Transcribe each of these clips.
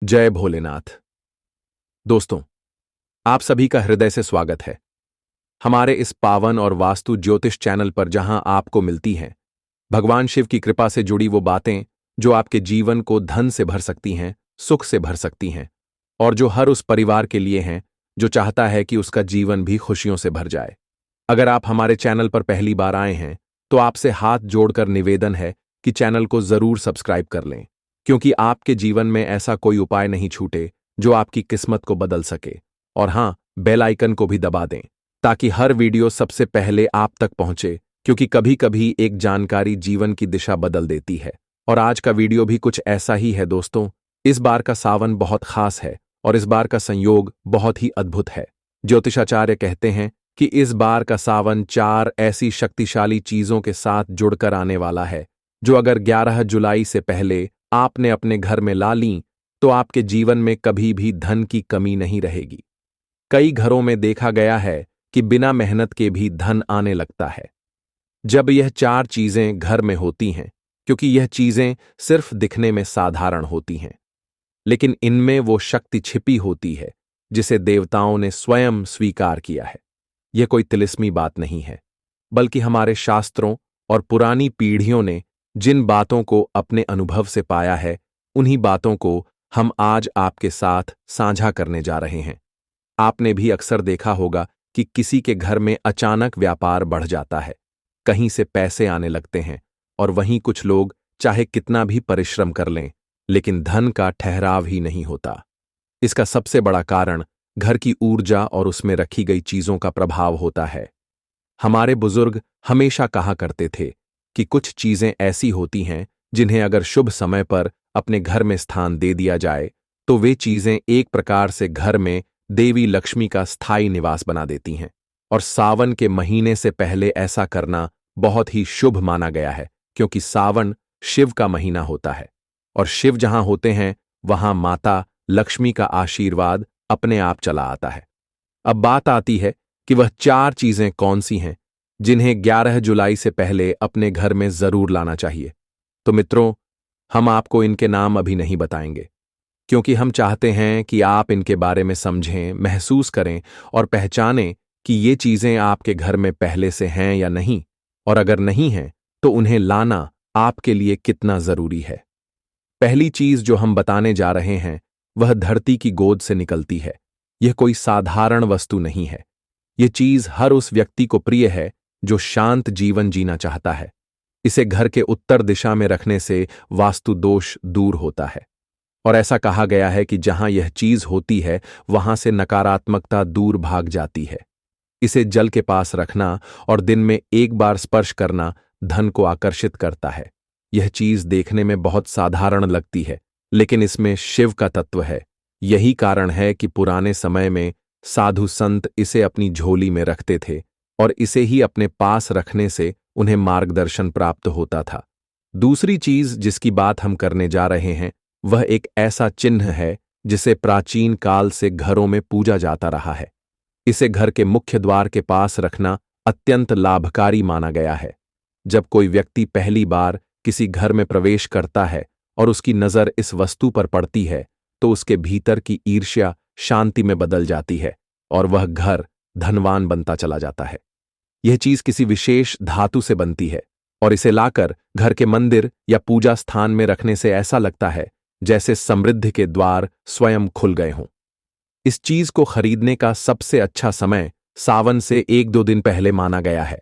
जय भोलेनाथ। दोस्तों, आप सभी का हृदय से स्वागत है हमारे इस पावन और वास्तु ज्योतिष चैनल पर, जहां आपको मिलती हैं भगवान शिव की कृपा से जुड़ी वो बातें जो आपके जीवन को धन से भर सकती हैं, सुख से भर सकती हैं, और जो हर उस परिवार के लिए हैं जो चाहता है कि उसका जीवन भी खुशियों से भर जाए। अगर आप हमारे चैनल पर पहली बार आए हैं तो आपसे हाथ जोड़कर निवेदन है कि चैनल को जरूर सब्सक्राइब कर लें, क्योंकि आपके जीवन में ऐसा कोई उपाय नहीं छूटे जो आपकी किस्मत को बदल सके। और हां, बेल आइकन को भी दबा दें ताकि हर वीडियो सबसे पहले आप तक पहुंचे, क्योंकि कभी कभी एक जानकारी जीवन की दिशा बदल देती है। और आज का वीडियो भी कुछ ऐसा ही है दोस्तों। इस बार का सावन बहुत खास है और इस बार का संयोग बहुत ही अद्भुत है। ज्योतिषाचार्य कहते हैं कि इस बार का सावन 4 ऐसी शक्तिशाली चीजों के साथ जुड़कर आने वाला है जो अगर 11 जुलाई से पहले आपने अपने घर में ला लीं तो आपके जीवन में कभी भी धन की कमी नहीं रहेगी। कई घरों में देखा गया है कि बिना मेहनत के भी धन आने लगता है जब यह 4 चीजें घर में होती हैं, क्योंकि यह चीजें सिर्फ दिखने में साधारण होती हैं, लेकिन इनमें वो शक्ति छिपी होती है जिसे देवताओं ने स्वयं स्वीकार किया है। यह कोई तिलिस्मी बात नहीं है, बल्कि हमारे शास्त्रों और पुरानी पीढ़ियों ने जिन बातों को अपने अनुभव से पाया है, उन्हीं बातों को हम आज आपके साथ साझा करने जा रहे हैं। आपने भी अक्सर देखा होगा कि किसी के घर में अचानक व्यापार बढ़ जाता है, कहीं से पैसे आने लगते हैं, और वहीं कुछ लोग चाहे कितना भी परिश्रम कर लें, लेकिन धन का ठहराव ही नहीं होता। इसका सबसे बड़ा कारण घर की ऊर्जा और उसमें रखी गई चीजों का प्रभाव होता है। हमारे बुजुर्ग हमेशा कहा करते थे कि कुछ चीजें ऐसी होती हैं जिन्हें अगर शुभ समय पर अपने घर में स्थान दे दिया जाए तो वे चीजें एक प्रकार से घर में देवी लक्ष्मी का स्थायी निवास बना देती हैं। और सावन के महीने से पहले ऐसा करना बहुत ही शुभ माना गया है, क्योंकि सावन शिव का महीना होता है और शिव जहां होते हैं वहां माता लक्ष्मी का आशीर्वाद अपने आप चला आता है। अब बात आती है कि वह 4 चीजें कौन सी हैं जिन्हें 11 जुलाई से पहले अपने घर में जरूर लाना चाहिए। तो मित्रों, हम आपको इनके नाम अभी नहीं बताएंगे, क्योंकि हम चाहते हैं कि आप इनके बारे में समझें, महसूस करें और पहचानें कि ये चीजें आपके घर में पहले से हैं या नहीं, और अगर नहीं हैं तो उन्हें लाना आपके लिए कितना जरूरी है। पहली चीज जो हम बताने जा रहे हैं वह धरती की गोद से निकलती है। यह कोई साधारण वस्तु नहीं है। यह चीज हर उस व्यक्ति को प्रिय है जो शांत जीवन जीना चाहता है। इसे घर के उत्तर दिशा में रखने से वास्तु दोष दूर होता है, और ऐसा कहा गया है कि जहां यह चीज होती है वहां से नकारात्मकता दूर भाग जाती है। इसे जल के पास रखना और दिन में एक बार स्पर्श करना धन को आकर्षित करता है। यह चीज देखने में बहुत साधारण लगती है, लेकिन इसमें शिव का तत्व है। यही कारण है कि पुराने समय में साधु संत इसे अपनी झोली में रखते थे और इसे ही अपने पास रखने से उन्हें मार्गदर्शन प्राप्त होता था। दूसरी चीज जिसकी बात हम करने जा रहे हैं वह एक ऐसा चिन्ह है जिसे प्राचीन काल से घरों में पूजा जाता रहा है। इसे घर के मुख्य द्वार के पास रखना अत्यंत लाभकारी माना गया है। जब कोई व्यक्ति पहली बार किसी घर में प्रवेश करता है और उसकी नजर इस वस्तु पर पड़ती है तो उसके भीतर की ईर्ष्या शांति में बदल जाती है और वह घर धनवान बनता चला जाता है। यह चीज किसी विशेष धातु से बनती है और इसे लाकर घर के मंदिर या पूजा स्थान में रखने से ऐसा लगता है जैसे समृद्धि के द्वार स्वयं खुल गए हों। इस चीज को खरीदने का सबसे अच्छा समय सावन से 1-2 दिन पहले माना गया है,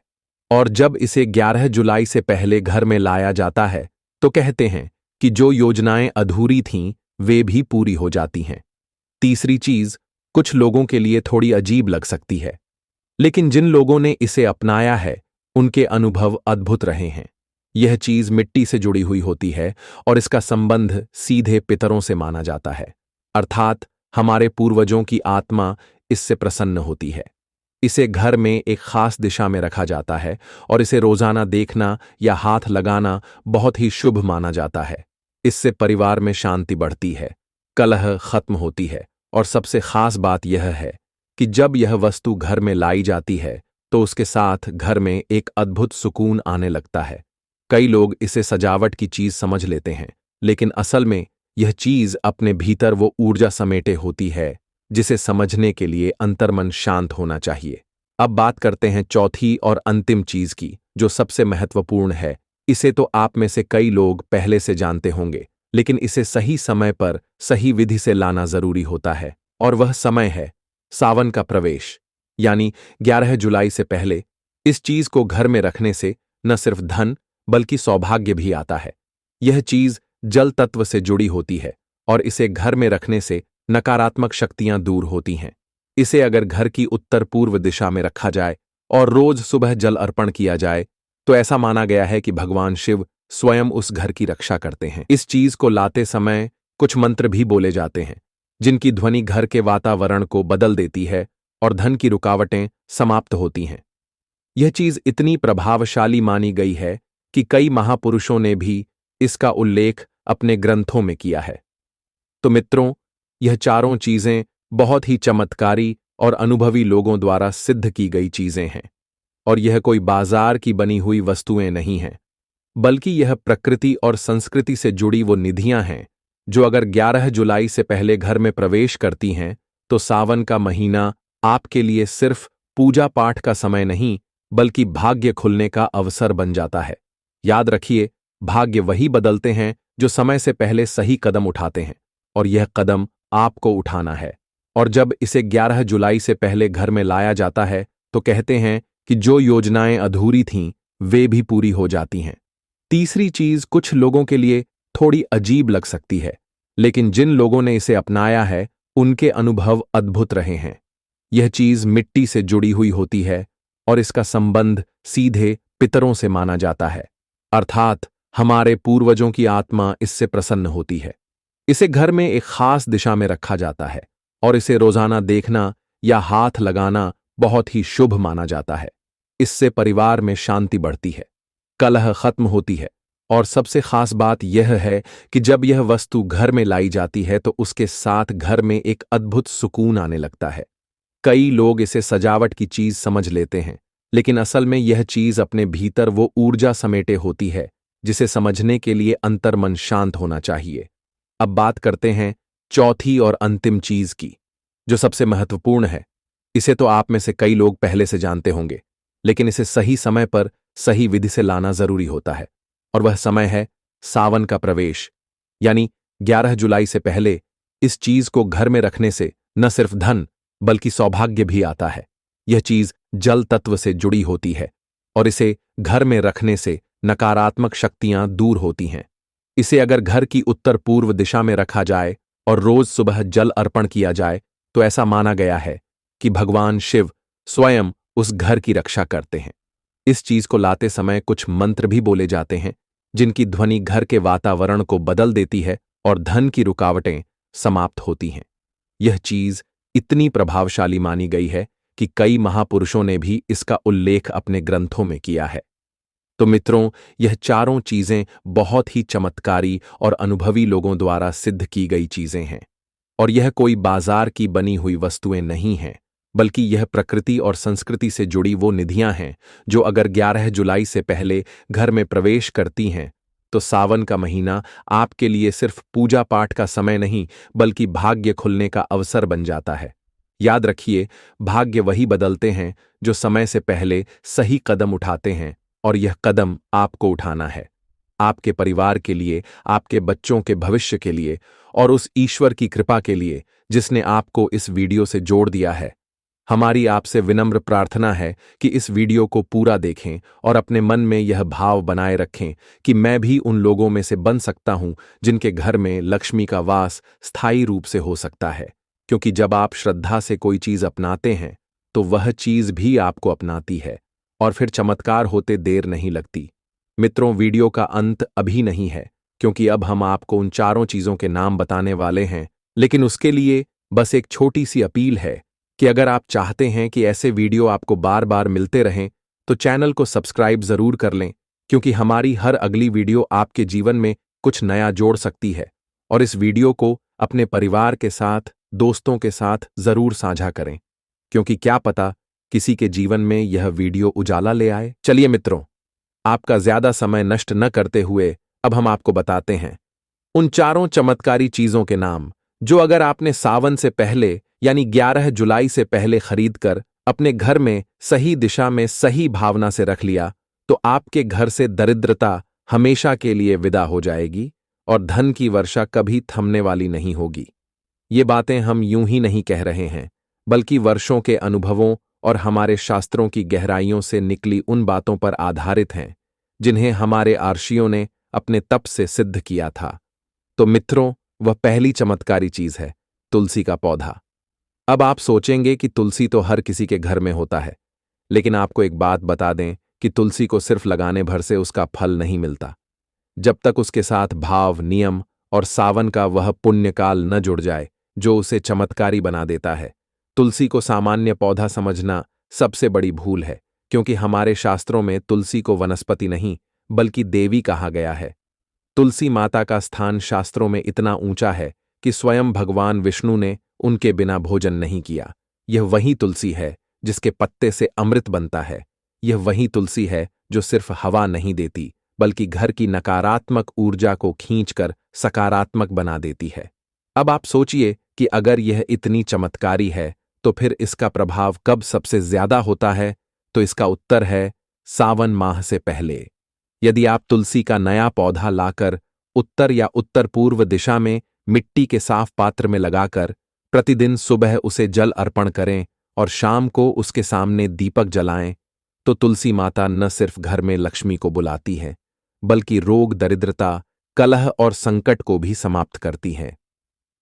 और जब इसे 11 जुलाई से पहले घर में लाया जाता है तो कहते हैं कि जो योजनाएं अधूरी थीं वे भी पूरी हो जाती हैं। तीसरी चीज कुछ लोगों के लिए थोड़ी अजीब लग सकती है, लेकिन जिन लोगों ने इसे अपनाया है उनके अनुभव अद्भुत रहे हैं। यह चीज मिट्टी से जुड़ी हुई होती है और इसका संबंध सीधे पितरों से माना जाता है, अर्थात हमारे पूर्वजों की आत्मा इससे प्रसन्न होती है। इसे घर में एक खास दिशा में रखा जाता है और इसे रोजाना देखना या हाथ लगाना बहुत ही शुभ माना जाता है। इससे परिवार में शांति बढ़ती है, कलह खत्म होती है, और सबसे खास बात यह है कि जब यह वस्तु घर में लाई जाती है तो उसके साथ घर में एक अद्भुत सुकून आने लगता है। कई लोग इसे सजावट की चीज समझ लेते हैं, लेकिन असल में यह चीज अपने भीतर वो ऊर्जा समेटे होती है जिसे समझने के लिए अंतर्मन शांत होना चाहिए। अब बात करते हैं चौथी और अंतिम चीज की, जो सबसे महत्वपूर्ण है। इसे तो आप में से कई लोग पहले से जानते होंगे, लेकिन इसे सही समय पर सही विधि से लाना जरूरी होता है, और वह समय है सावन का प्रवेश, यानी 11 जुलाई से पहले। इस चीज को घर में रखने से न सिर्फ धन बल्कि सौभाग्य भी आता है। यह चीज जल तत्व से जुड़ी होती है और इसे घर में रखने से नकारात्मक शक्तियां दूर होती हैं। इसे अगर घर की उत्तर पूर्व दिशा में रखा जाए और रोज सुबह जल अर्पण किया जाए तो ऐसा माना गया है कि भगवान शिव स्वयं उस घर की रक्षा करते हैं। इस चीज को लाते समय कुछ मंत्र भी बोले जाते हैं, जिनकी ध्वनि घर के वातावरण को बदल देती है और धन की रुकावटें समाप्त होती हैं। यह चीज इतनी प्रभावशाली मानी गई है कि कई महापुरुषों ने भी इसका उल्लेख अपने ग्रंथों में किया है। तो मित्रों, यह चारों चीजें बहुत ही चमत्कारी और अनुभवी लोगों द्वारा सिद्ध की गई चीजें हैं, और यह कोई बाजार की बनी हुई वस्तुएं नहीं हैं, बल्कि यह प्रकृति और संस्कृति से जुड़ी वो निधियां हैं जो अगर 11 जुलाई से पहले घर में प्रवेश करती हैं तो सावन का महीना आपके लिए सिर्फ पूजा पाठ का समय नहीं बल्कि भाग्य खुलने का अवसर बन जाता है। याद रखिए, भाग्य वही बदलते हैं जो समय से पहले सही कदम उठाते हैं, और यह कदम आपको उठाना है। और जब इसे 11 जुलाई से पहले घर में लाया जाता है तो कहते हैं कि जो योजनाएं अधूरी थीं वे भी पूरी हो जाती हैं। तीसरी चीज कुछ लोगों के लिए थोड़ी अजीब लग सकती है, लेकिन जिन लोगों ने इसे अपनाया है उनके अनुभव अद्भुत रहे हैं। यह चीज मिट्टी से जुड़ी हुई होती है और इसका संबंध सीधे पितरों से माना जाता है, अर्थात हमारे पूर्वजों की आत्मा इससे प्रसन्न होती है। इसे घर में एक खास दिशा में रखा जाता है और इसे रोजाना देखना या हाथ लगाना बहुत ही शुभ माना जाता है। इससे परिवार में शांति बढ़ती है, कलह खत्म होती है, और सबसे खास बात यह है कि जब यह वस्तु घर में लाई जाती है तो उसके साथ घर में एक अद्भुत सुकून आने लगता है। कई लोग इसे सजावट की चीज समझ लेते हैं, लेकिन असल में यह चीज अपने भीतर वो ऊर्जा समेटे होती है जिसे समझने के लिए अंतर्मन शांत होना चाहिए। अब बात करते हैं चौथी और अंतिम चीज की, जो सबसे महत्वपूर्ण है। इसे तो आप में से कई लोग पहले से जानते होंगे, लेकिन इसे सही समय पर सही विधि से लाना जरूरी होता है, और वह समय है सावन का प्रवेश, यानी 11 जुलाई से पहले। इस चीज को घर में रखने से न सिर्फ धन बल्कि सौभाग्य भी आता है। यह चीज जल तत्व से जुड़ी होती है और इसे घर में रखने से नकारात्मक शक्तियां दूर होती हैं। इसे अगर घर की उत्तर पूर्व दिशा में रखा जाए और रोज सुबह जल अर्पण किया जाए तो ऐसा माना गया है कि भगवान शिव स्वयं उस घर की रक्षा करते हैं। इस चीज को लाते समय कुछ मंत्र भी बोले जाते हैं, जिनकी ध्वनि घर के वातावरण को बदल देती है और धन की रुकावटें समाप्त होती हैं। यह चीज इतनी प्रभावशाली मानी गई है कि कई महापुरुषों ने भी इसका उल्लेख अपने ग्रंथों में किया है। तो मित्रों, यह चारों चीजें बहुत ही चमत्कारी और अनुभवी लोगों द्वारा सिद्ध की गई चीजें हैं, और यह कोई बाजार की बनी हुई वस्तुएं नहीं हैं, बल्कि यह प्रकृति और संस्कृति से जुड़ी वो निधियां हैं जो अगर 11 जुलाई से पहले घर में प्रवेश करती हैं तो सावन का महीना आपके लिए सिर्फ पूजा पाठ का समय नहीं बल्कि भाग्य खुलने का अवसर बन जाता है। याद रखिए, भाग्य वही बदलते हैं जो समय से पहले सही कदम उठाते हैं, और यह कदम आपको उठाना है, आपके परिवार के लिए, आपके बच्चों के भविष्य के लिए, और उस ईश्वर की कृपा के लिए जिसने आपको इस वीडियो से जोड़ दिया है। हमारी आपसे विनम्र प्रार्थना है कि इस वीडियो को पूरा देखें और अपने मन में यह भाव बनाए रखें कि मैं भी उन लोगों में से बन सकता हूं जिनके घर में लक्ष्मी का वास स्थायी रूप से हो सकता है, क्योंकि जब आप श्रद्धा से कोई चीज अपनाते हैं तो वह चीज भी आपको अपनाती है, और फिर चमत्कार होते देर नहीं लगती। मित्रों, वीडियो का अंत अभी नहीं है, क्योंकि अब हम आपको उन चारों चीजों के नाम बताने वाले हैं, लेकिन उसके लिए बस एक छोटी सी अपील है कि अगर आप चाहते हैं कि ऐसे वीडियो आपको बार बार मिलते रहें तो चैनल को सब्सक्राइब जरूर कर लें, क्योंकि हमारी हर अगली वीडियो आपके जीवन में कुछ नया जोड़ सकती है। और इस वीडियो को अपने परिवार के साथ, दोस्तों के साथ जरूर साझा करें, क्योंकि क्या पता किसी के जीवन में यह वीडियो उजाला ले आए। चलिए मित्रों, आपका ज्यादा समय नष्ट न करते हुए अब हम आपको बताते हैं उन चारों चमत्कारी चीजों के नाम जो अगर आपने सावन से पहले यानी 11 जुलाई से पहले खरीद कर अपने घर में सही दिशा में सही भावना से रख लिया तो आपके घर से दरिद्रता हमेशा के लिए विदा हो जाएगी और धन की वर्षा कभी थमने वाली नहीं होगी। ये बातें हम यूं ही नहीं कह रहे हैं, बल्कि वर्षों के अनुभवों और हमारे शास्त्रों की गहराइयों से निकली उन बातों पर आधारित हैं जिन्हें हमारे आर्षियों ने अपने तप से सिद्ध किया था। तो मित्रों, वह पहली चमत्कारी चीज है तुलसी का पौधा। अब आप सोचेंगे कि तुलसी तो हर किसी के घर में होता है, लेकिन आपको एक बात बता दें कि तुलसी को सिर्फ लगाने भर से उसका फल नहीं मिलता। जब तक उसके साथ भाव, नियम और सावन का वह पुण्यकाल न जुड़ जाए जो उसे चमत्कारी बना देता है। तुलसी को सामान्य पौधा समझना सबसे बड़ी भूल है, क्योंकि हमारे शास्त्रों में तुलसी को वनस्पति नहीं बल्कि देवी कहा गया है। तुलसी माता का स्थान शास्त्रों में इतना ऊंचा है कि स्वयं भगवान विष्णु ने उनके बिना भोजन नहीं किया। यह वही तुलसी है जिसके पत्ते से अमृत बनता है। यह वही तुलसी है जो सिर्फ हवा नहीं देती बल्कि घर की नकारात्मक ऊर्जा को खींचकर सकारात्मक बना देती है। अब आप सोचिए कि अगर यह इतनी चमत्कारी है तो फिर इसका प्रभाव कब सबसे ज्यादा होता है? तो इसका उत्तर है सावन माह से पहले। यदि आप तुलसी का नया पौधा लाकर उत्तर या उत्तर पूर्व दिशा में मिट्टी के साफ पात्र में लगाकर प्रतिदिन सुबह उसे जल अर्पण करें और शाम को उसके सामने दीपक जलाएं, तो तुलसी माता न सिर्फ घर में लक्ष्मी को बुलाती है बल्कि रोग, दरिद्रता, कलह और संकट को भी समाप्त करती हैं।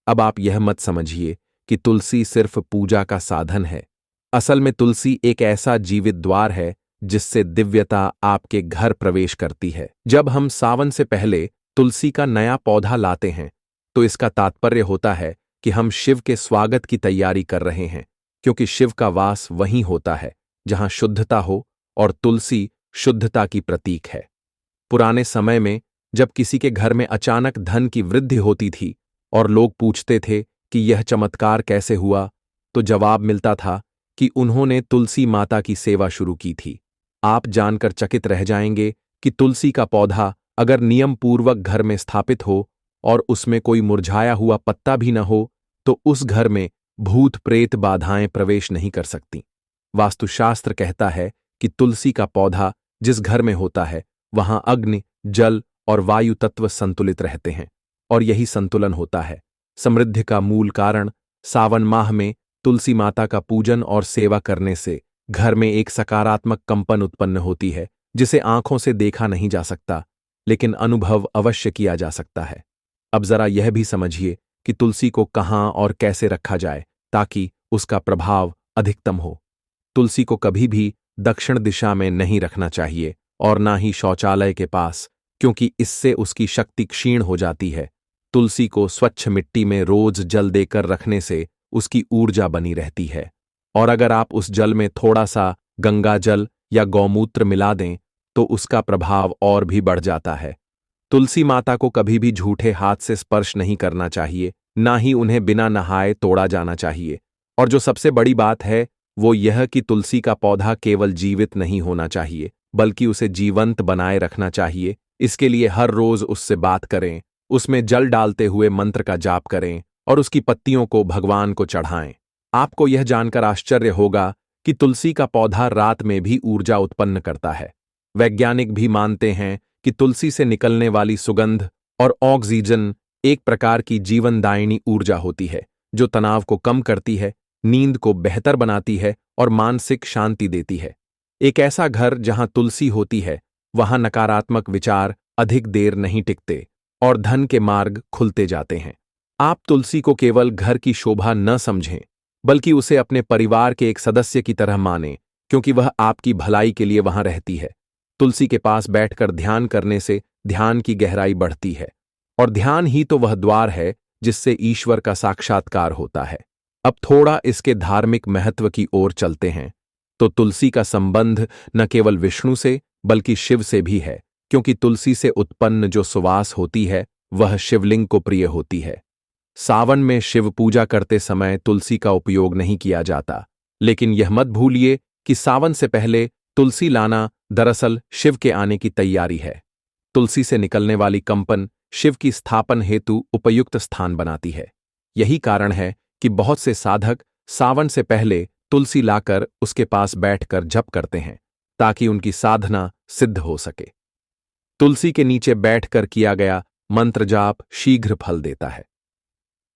अब आप यह मत समझिए कि तुलसी सिर्फ पूजा का साधन है। असल में तुलसी एक ऐसा जीवित द्वार है जिससे दिव्यता आपके घर प्रवेश करती है। जब हम सावन से पहले तुलसी का नया पौधा लाते हैं तो इसका तात्पर्य होता है कि हम शिव के स्वागत की तैयारी कर रहे हैं, क्योंकि शिव का वास वहीं होता है जहां शुद्धता हो और तुलसी शुद्धता की प्रतीक है। पुराने समय में जब किसी के घर में अचानक धन की वृद्धि होती थी और लोग पूछते थे कि यह चमत्कार कैसे हुआ, तो जवाब मिलता था कि उन्होंने तुलसी माता की सेवा शुरू की थी। आप जानकर चकित रह जाएंगे कि तुलसी का पौधा अगर नियम पूर्वक घर में स्थापित हो और उसमें कोई मुरझाया हुआ पत्ता भी न हो तो उस घर में भूत प्रेत बाधाएं प्रवेश नहीं कर सकती। वास्तुशास्त्र कहता है कि तुलसी का पौधा जिस घर में होता है वहां अग्नि, जल और वायु तत्व संतुलित रहते हैं, और यही संतुलन होता है समृद्धि का मूल कारण। सावन माह में तुलसी माता का पूजन और सेवा करने से घर में एक सकारात्मक कंपन उत्पन्न होती है जिसे आंखों से देखा नहीं जा सकता, लेकिन अनुभव अवश्य किया जा सकता है। अब जरा यह भी समझिए कि तुलसी को कहां और कैसे रखा जाए ताकि उसका प्रभाव अधिकतम हो। तुलसी को कभी भी दक्षिण दिशा में नहीं रखना चाहिए और ना ही शौचालय के पास, क्योंकि इससे उसकी शक्ति क्षीण हो जाती है। तुलसी को स्वच्छ मिट्टी में रोज जल देकर रखने से उसकी ऊर्जा बनी रहती है, और अगर आप उस जल में थोड़ा सा गंगा जल या गौमूत्र मिला दें तो उसका प्रभाव और भी बढ़ जाता है। तुलसी माता को कभी भी झूठे हाथ से स्पर्श नहीं करना चाहिए, ना ही उन्हें बिना नहाए तोड़ा जाना चाहिए। और जो सबसे बड़ी बात है वो यह कि तुलसी का पौधा केवल जीवित नहीं होना चाहिए बल्कि उसे जीवंत बनाए रखना चाहिए। इसके लिए हर रोज उससे बात करें, उसमें जल डालते हुए मंत्र का जाप करें और उसकी पत्तियों को भगवान को चढ़ाएं। आपको यह जानकर आश्चर्य होगा कि तुलसी का पौधा रात में भी ऊर्जा उत्पन्न करता है। वैज्ञानिक भी मानते हैं कि तुलसी से निकलने वाली सुगंध और ऑक्सीजन एक प्रकार की जीवनदायिनी ऊर्जा होती है जो तनाव को कम करती है, नींद को बेहतर बनाती है और मानसिक शांति देती है। एक ऐसा घर जहां तुलसी होती है वहां नकारात्मक विचार अधिक देर नहीं टिकते और धन के मार्ग खुलते जाते हैं। आप तुलसी को केवल घर की शोभा न समझें बल्कि उसे अपने परिवार के एक सदस्य की तरह मानें, क्योंकि वह आपकी भलाई के लिए वहां रहती है। तुलसी के पास बैठकर ध्यान करने से ध्यान की गहराई बढ़ती है, और ध्यान ही तो वह द्वार है जिससे ईश्वर का साक्षात्कार होता है। अब थोड़ा इसके धार्मिक महत्व की ओर चलते हैं। तो तुलसी का संबंध न केवल विष्णु से बल्कि शिव से भी है, क्योंकि तुलसी से उत्पन्न जो सुवास होती है वह शिवलिंग को प्रिय होती है। सावन में शिव पूजा करते समय तुलसी का उपयोग नहीं किया जाता, लेकिन यह मत भूलिए कि सावन से पहले तुलसी लाना दरअसल शिव के आने की तैयारी है। तुलसी से निकलने वाली कंपन शिव की स्थापन हेतु उपयुक्त स्थान बनाती है। यही कारण है कि बहुत से साधक सावन से पहले तुलसी लाकर उसके पास बैठकर जप करते हैं ताकि उनकी साधना सिद्ध हो सके। तुलसी के नीचे बैठकर किया गया मंत्र जाप शीघ्र फल देता है।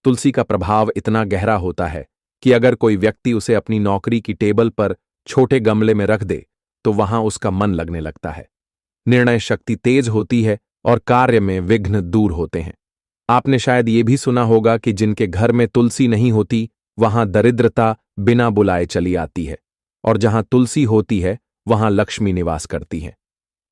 तुलसी का प्रभाव इतना गहरा होता है कि अगर कोई व्यक्ति उसे अपनी नौकरी की टेबल पर छोटे गमले में रख दे तो वहां उसका मन लगने लगता है, निर्णय शक्ति तेज होती है और कार्य में विघ्न दूर होते हैं। आपने शायद ये भी सुना होगा कि जिनके घर में तुलसी नहीं होती वहां दरिद्रता बिना बुलाए चली आती है, और जहां तुलसी होती है वहां लक्ष्मी निवास करती है।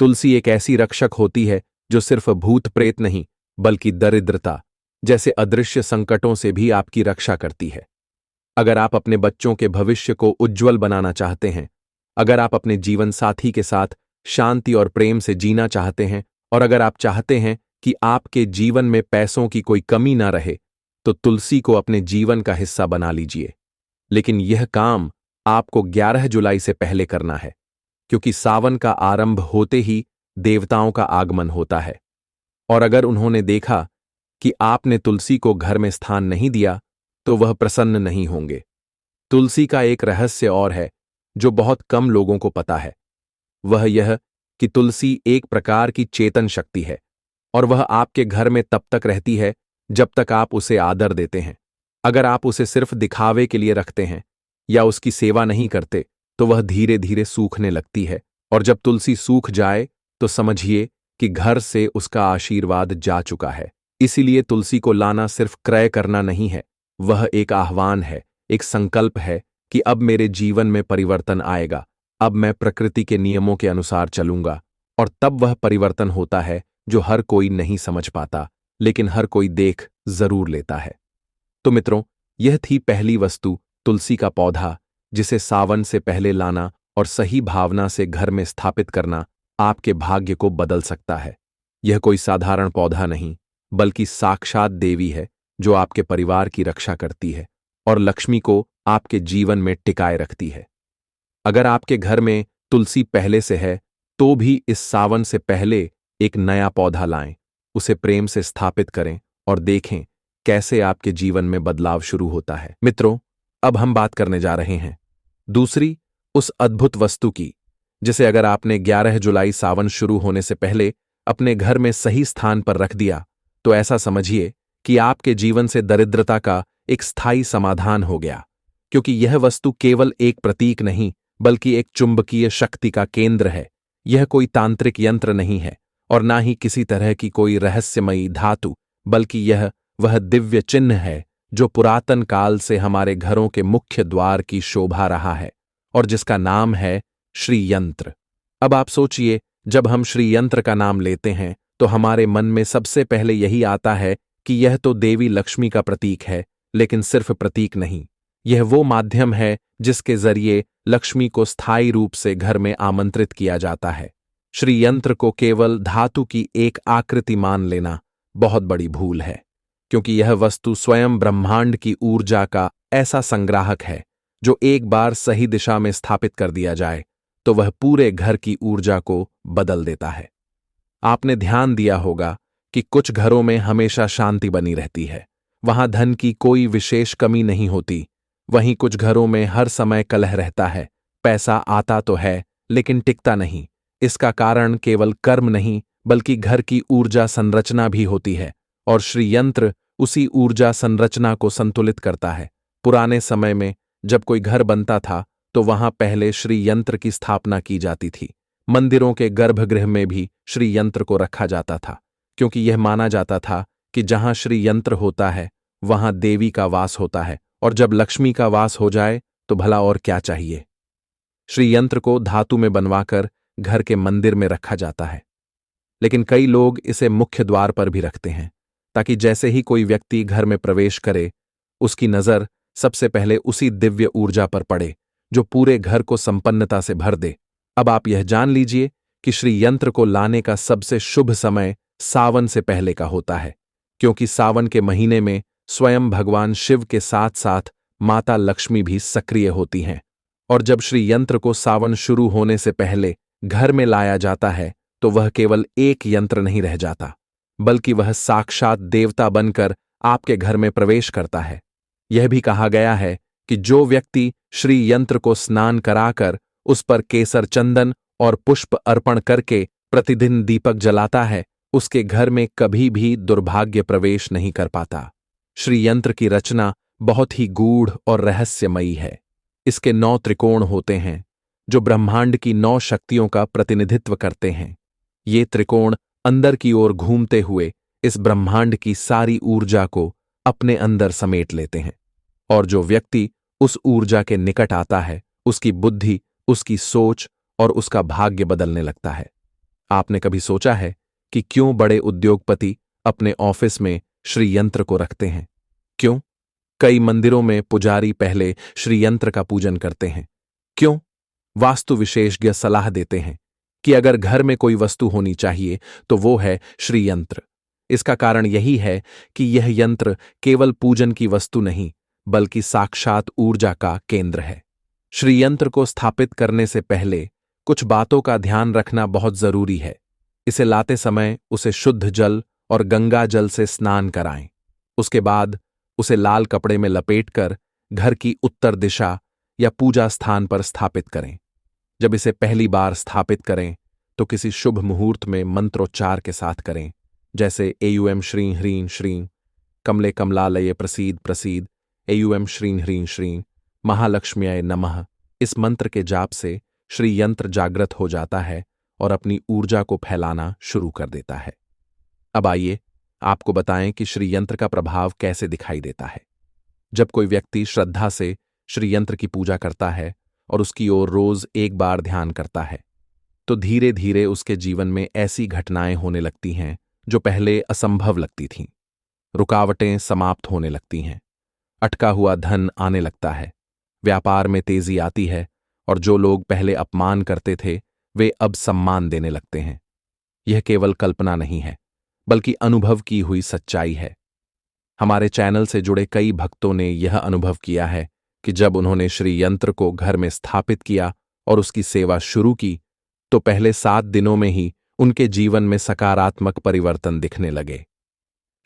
तुलसी एक ऐसी रक्षक होती है जो सिर्फ भूत प्रेत नहीं बल्कि दरिद्रता जैसे अदृश्य संकटों से भी आपकी रक्षा करती है। अगर आप अपने बच्चों के भविष्य को उज्ज्वल बनाना चाहते हैं, अगर आप अपने जीवन साथी के साथ शांति और प्रेम से जीना चाहते हैं, और अगर आप चाहते हैं कि आपके जीवन में पैसों की कोई कमी ना रहे, तो तुलसी को अपने जीवन का हिस्सा बना लीजिए। लेकिन यह काम आपको 11 जुलाई से पहले करना है, क्योंकि सावन का आरंभ होते ही देवताओं का आगमन होता है, और अगर उन्होंने देखा कि आपने तुलसी को घर में स्थान नहीं दिया तो वह प्रसन्न नहीं होंगे। तुलसी का एक रहस्य और है जो बहुत कम लोगों को पता है। वह यह कि तुलसी एक प्रकार की चेतन शक्ति है, और वह आपके घर में तब तक रहती है जब तक आप उसे आदर देते हैं। अगर आप उसे सिर्फ दिखावे के लिए रखते हैं या उसकी सेवा नहीं करते तो वह धीरे धीरे सूखने लगती है, और जब तुलसी सूख जाए तो समझिए कि घर से उसका आशीर्वाद जा चुका है। इसीलिए तुलसी को लाना सिर्फ क्रय करना नहीं है, वह एक आह्वान है, एक संकल्प है कि अब मेरे जीवन में परिवर्तन आएगा, अब मैं प्रकृति के नियमों के अनुसार चलूंगा। और तब वह परिवर्तन होता है जो हर कोई नहीं समझ पाता, लेकिन हर कोई देख जरूर लेता है। तो मित्रों, यह थी पहली वस्तु, तुलसी का पौधा, जिसे सावन से पहले लाना और सही भावना से घर में स्थापित करना आपके भाग्य को बदल सकता है। यह कोई साधारण पौधा नहीं बल्कि साक्षात देवी है जो आपके परिवार की रक्षा करती है और लक्ष्मी को आपके जीवन में टिकाए रखती है। अगर आपके घर में तुलसी पहले से है तो भी इस सावन से पहले एक नया पौधा लाएं, उसे प्रेम से स्थापित करें और देखें कैसे आपके जीवन में बदलाव शुरू होता है। मित्रों, अब हम बात करने जा रहे हैं दूसरी उस अद्भुत वस्तु की, जिसे अगर आपने 11 जुलाई सावन शुरू होने से पहले अपने घर में सही स्थान पर रख दिया तो ऐसा समझिए कि आपके जीवन से दरिद्रता का एक स्थायी समाधान हो गया। क्योंकि यह वस्तु केवल एक प्रतीक नहीं बल्कि एक चुंबकीय शक्ति का केंद्र है। यह कोई तांत्रिक यंत्र नहीं है और ना ही किसी तरह की कोई रहस्यमयी धातु, बल्कि यह वह दिव्य चिन्ह है जो पुरातन काल से हमारे घरों के मुख्य द्वार की शोभा रहा है और जिसका नाम है श्री यंत्र। अब आप सोचिए, जब हम श्री यंत्र का नाम लेते हैं तो हमारे मन में सबसे पहले यही आता है कि यह तो देवी लक्ष्मी का प्रतीक है, लेकिन सिर्फ प्रतीक नहीं, यह वो माध्यम है जिसके जरिए लक्ष्मी को स्थायी रूप से घर में आमंत्रित किया जाता है। श्री यंत्र को केवल धातु की एक आकृति मान लेना बहुत बड़ी भूल है, क्योंकि यह वस्तु स्वयं ब्रह्मांड की ऊर्जा का ऐसा संग्राहक है जो एक बार सही दिशा में स्थापित कर दिया जाए तो वह पूरे घर की ऊर्जा को बदल देता है। आपने ध्यान दिया होगा कि कुछ घरों में हमेशा शांति बनी रहती है, वहां धन की कोई विशेष कमी नहीं होती। वहीं कुछ घरों में हर समय कलह रहता है, पैसा आता तो है लेकिन टिकता नहीं। इसका कारण केवल कर्म नहीं बल्कि घर की ऊर्जा संरचना भी होती है, और श्री यंत्र उसी ऊर्जा संरचना को संतुलित करता है। पुराने समय में जब कोई घर बनता था तो वहां पहले श्री यंत्र की स्थापना की जाती थी। मंदिरों के गर्भगृह में भी श्री यंत्र को रखा जाता था, क्योंकि यह माना जाता था कि जहां श्री यंत्र होता है वहां देवी का वास होता है, और जब लक्ष्मी का वास हो जाए तो भला और क्या चाहिए। श्री यंत्र को धातु में बनवाकर घर के मंदिर में रखा जाता है, लेकिन कई लोग इसे मुख्य द्वार पर भी रखते हैं ताकि जैसे ही कोई व्यक्ति घर में प्रवेश करे उसकी नजर सबसे पहले उसी दिव्य ऊर्जा पर पड़े जो पूरे घर को संपन्नता से भर दे। अब आप यह जान लीजिए कि श्री यंत्र को लाने का सबसे शुभ समय सावन से पहले का होता है, क्योंकि सावन के महीने में स्वयं भगवान शिव के साथ साथ माता लक्ष्मी भी सक्रिय होती हैं। और जब श्री यंत्र को सावन शुरू होने से पहले घर में लाया जाता है तो वह केवल एक यंत्र नहीं रह जाता, बल्कि वह साक्षात देवता बनकर आपके घर में प्रवेश करता है। यह भी कहा गया है कि जो व्यक्ति श्री यंत्र को स्नान कराकर उस पर केसर चंदन और पुष्प अर्पण करके प्रतिदिन दीपक जलाता है, उसके घर में कभी भी दुर्भाग्य प्रवेश नहीं कर पाता। श्री यंत्र की रचना बहुत ही गूढ़ और रहस्यमयी है। इसके 9 त्रिकोण होते हैं जो ब्रह्मांड की 9 शक्तियों का प्रतिनिधित्व करते हैं। ये त्रिकोण अंदर की ओर घूमते हुए इस ब्रह्मांड की सारी ऊर्जा को अपने अंदर समेट लेते हैं, और जो व्यक्ति उस ऊर्जा के निकट आता है उसकी बुद्धि, उसकी सोच और उसका भाग्य बदलने लगता है। आपने कभी सोचा है कि क्यों बड़े उद्योगपति अपने ऑफिस में श्री यंत्र को रखते हैं? क्यों कई मंदिरों में पुजारी पहले श्री यंत्र का पूजन करते हैं? क्यों वास्तु विशेषज्ञ सलाह देते हैं कि अगर घर में कोई वस्तु होनी चाहिए तो वो है श्री यंत्र? इसका कारण यही है कि यह यंत्र केवल पूजन की वस्तु नहीं बल्कि साक्षात ऊर्जा का केंद्र है। श्री यंत्र को स्थापित करने से पहले कुछ बातों का ध्यान रखना बहुत जरूरी है। इसे लाते समय उसे शुद्ध जल और गंगा जल से स्नान कराएं। उसके बाद उसे लाल कपड़े में लपेटकर घर की उत्तर दिशा या पूजा स्थान पर स्थापित करें। जब इसे पहली बार स्थापित करें तो किसी शुभ मुहूर्त में मंत्रोच्चार के साथ करें, जैसे एयूएम श्रीं ह्रीं श्रीं कमले कमलालये प्रसीद प्रसीद, एयूएम श्रीं ह्रीं श्रीं महालक्ष्म्याय नमः। इस मंत्र के जाप से श्री यंत्र जागृत हो जाता है और अपनी ऊर्जा को फैलाना शुरू कर देता है। अब आइए आपको बताएं कि श्री यंत्र का प्रभाव कैसे दिखाई देता है। जब कोई व्यक्ति श्रद्धा से श्री यंत्र की पूजा करता है और उसकी ओर रोज एक बार ध्यान करता है तो धीरे धीरे उसके जीवन में ऐसी घटनाएं होने लगती हैं जो पहले असंभव लगती थीं। रुकावटें समाप्त होने लगती हैं, अटका हुआ धन आने लगता है, व्यापार में तेजी आती है और जो लोग पहले अपमान करते थे वे अब सम्मान देने लगते हैं। यह केवल कल्पना नहीं है बल्कि अनुभव की हुई सच्चाई है। हमारे चैनल से जुड़े कई भक्तों ने यह अनुभव किया है कि जब उन्होंने श्री यंत्र को घर में स्थापित किया और उसकी सेवा शुरू की तो पहले 7 दिनों में ही उनके जीवन में सकारात्मक परिवर्तन दिखने लगे।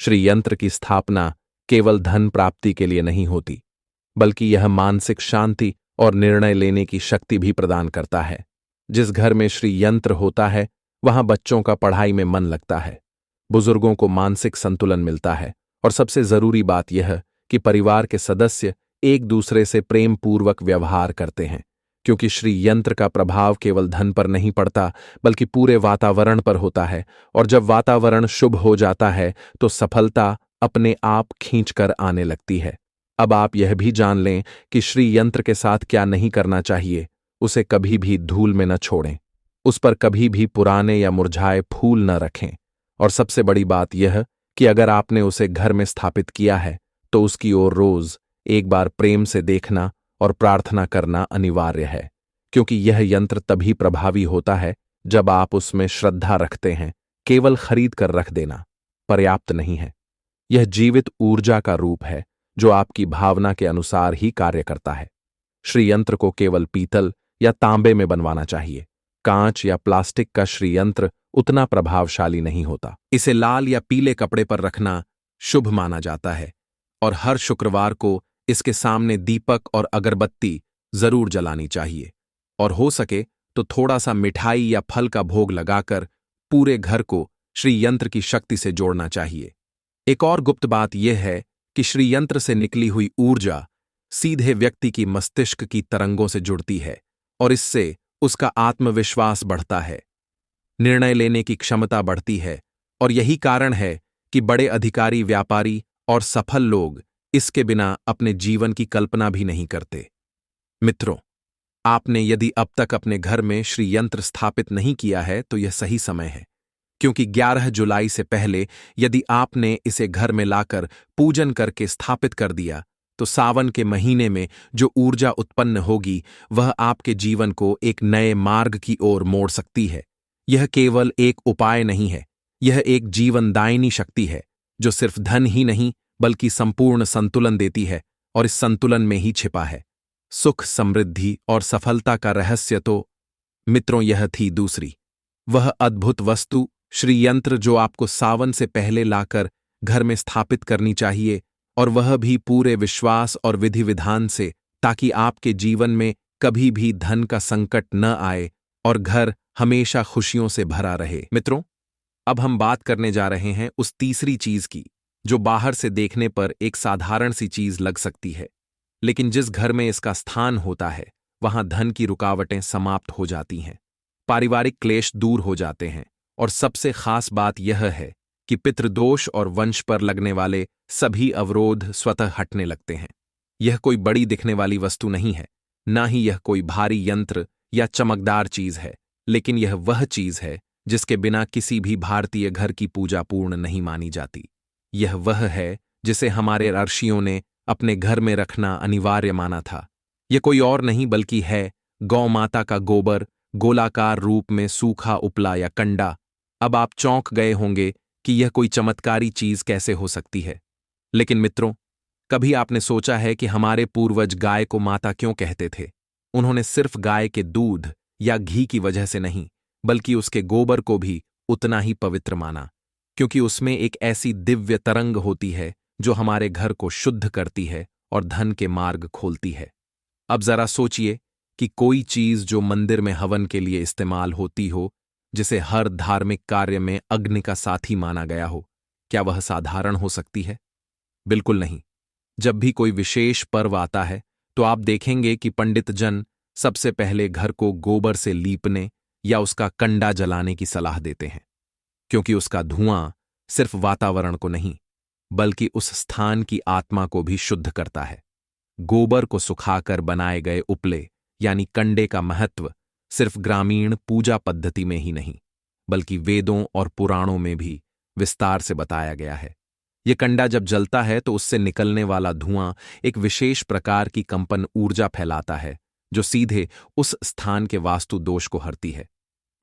श्री यंत्र की स्थापना केवल धन प्राप्ति के लिए नहीं होती बल्कि यह मानसिक शांति और निर्णय लेने की शक्ति भी प्रदान करता है। जिस घर में श्री यंत्र होता है वहां बच्चों का पढ़ाई में मन लगता है, बुजुर्गों को मानसिक संतुलन मिलता है और सबसे जरूरी बात यह कि परिवार के सदस्य एक दूसरे से प्रेम पूर्वक व्यवहार करते हैं, क्योंकि श्री यंत्र का प्रभाव केवल धन पर नहीं पड़ता बल्कि पूरे वातावरण पर होता है, और जब वातावरण शुभ हो जाता है तो सफलता अपने आप खींचकर आने लगती है। अब आप यह भी जान लें कि श्री यंत्र के साथ क्या नहीं करना चाहिए। उसे कभी भी धूल में न छोड़ें, उस पर कभी भी पुराने या मुरझाए फूल न रखें, और सबसे बड़ी बात यह कि अगर आपने उसे घर में स्थापित किया है तो उसकी ओर रोज एक बार प्रेम से देखना और प्रार्थना करना अनिवार्य है, क्योंकि यह यंत्र तभी प्रभावी होता है जब आप उसमें श्रद्धा रखते हैं। केवल खरीद कर रख देना पर्याप्त नहीं है। यह जीवित ऊर्जा का रूप है जो आपकी भावना के अनुसार ही कार्य करता है। श्री यंत्र को केवल पीतल या तांबे में बनवाना चाहिए। कांच या प्लास्टिक का श्री यंत्र उतना प्रभावशाली नहीं होता। इसे लाल या पीले कपड़े पर रखना शुभ माना जाता है और हर शुक्रवार को इसके सामने दीपक और अगरबत्ती जरूर जलानी चाहिए, और हो सके तो थोड़ा सा मिठाई या फल का भोग लगाकर पूरे घर को श्री यंत्र की शक्ति से जोड़ना चाहिए। एक और गुप्त बात यह है कि श्री यंत्र से निकली हुई ऊर्जा सीधे व्यक्ति की मस्तिष्क की तरंगों से जुड़ती है और इससे उसका आत्मविश्वास बढ़ता है, निर्णय लेने की क्षमता बढ़ती है, और यही कारण है कि बड़े अधिकारी, व्यापारी और सफल लोग इसके बिना अपने जीवन की कल्पना भी नहीं करते। मित्रों, आपने यदि अब तक अपने घर में श्री यंत्र स्थापित नहीं किया है तो यह सही समय है, क्योंकि 11 जुलाई से पहले यदि आपने इसे घर में लाकर पूजन करके स्थापित कर दिया तो सावन के महीने में जो ऊर्जा उत्पन्न होगी वह आपके जीवन को एक नए मार्ग की ओर मोड़ सकती है। यह केवल एक उपाय नहीं है, यह एक जीवनदायिनी शक्ति है जो सिर्फ धन ही नहीं बल्कि संपूर्ण संतुलन देती है, और इस संतुलन में ही छिपा है सुख, समृद्धि और सफलता का रहस्य। तो मित्रों, यह थी दूसरी वह अद्भुत वस्तु श्रीयंत्र जो आपको सावन से पहले लाकर घर में स्थापित करनी चाहिए, और वह भी पूरे विश्वास और विधि विधान से, ताकि आपके जीवन में कभी भी धन का संकट न आए और घर हमेशा खुशियों से भरा रहे। मित्रों, अब हम बात करने जा रहे हैं उस तीसरी चीज की, जो बाहर से देखने पर एक साधारण सी चीज लग सकती है, लेकिन जिस घर में इसका स्थान होता है वहां धन की रुकावटें समाप्त हो जाती हैं, पारिवारिक क्लेश दूर हो जाते हैं, और सबसे खास बात यह है कि पितृदोष और वंश पर लगने वाले सभी अवरोध स्वतः हटने लगते हैं। यह कोई बड़ी दिखने वाली वस्तु नहीं है, ना ही यह कोई भारी यंत्र या चमकदार चीज है, लेकिन यह वह चीज है जिसके बिना किसी भी भारतीय घर की पूजा पूर्ण नहीं मानी जाती। यह वह है जिसे हमारे ऋषियों ने अपने घर में रखना अनिवार्य माना था। यह कोई और नहीं बल्कि है गौ माता का गोबर, गोलाकार रूप में सूखा उपला या कंडा। अब आप चौंक गए होंगे कि यह कोई चमत्कारी चीज कैसे हो सकती है। लेकिन मित्रों, कभी आपने सोचा है कि हमारे पूर्वज गाय को माता क्यों कहते थे? उन्होंने सिर्फ गाय के दूध या घी की वजह से नहीं, बल्कि उसके गोबर को भी उतना ही पवित्र माना, क्योंकि उसमें एक ऐसी दिव्य तरंग होती है जो हमारे घर को शुद्ध करती है और धन के मार्ग खोलती है। अब जरा सोचिए कि कोई चीज जो मंदिर में हवन के लिए इस्तेमाल होती हो, जिसे हर धार्मिक कार्य में अग्नि का साथी माना गया हो, क्या वह साधारण हो सकती है? बिल्कुल नहीं। जब भी कोई विशेष पर्व आता है तो आप देखेंगे कि पंडित जन सबसे पहले घर को गोबर से लीपने या उसका कंडा जलाने की सलाह देते हैं, क्योंकि उसका धुआं सिर्फ वातावरण को नहीं, बल्कि उस स्थान की आत्मा को भी शुद्ध करता है। गोबर को सुखाकर बनाए गए उपले यानी कंडे का महत्व सिर्फ ग्रामीण पूजा पद्धति में ही नहीं, बल्कि वेदों और पुराणों में भी विस्तार से बताया गया है। यह कंडा जब जलता है तो उससे निकलने वाला धुआं एक विशेष प्रकार की कंपन ऊर्जा फैलाता है, जो सीधे उस स्थान के वास्तु दोष को हरती है।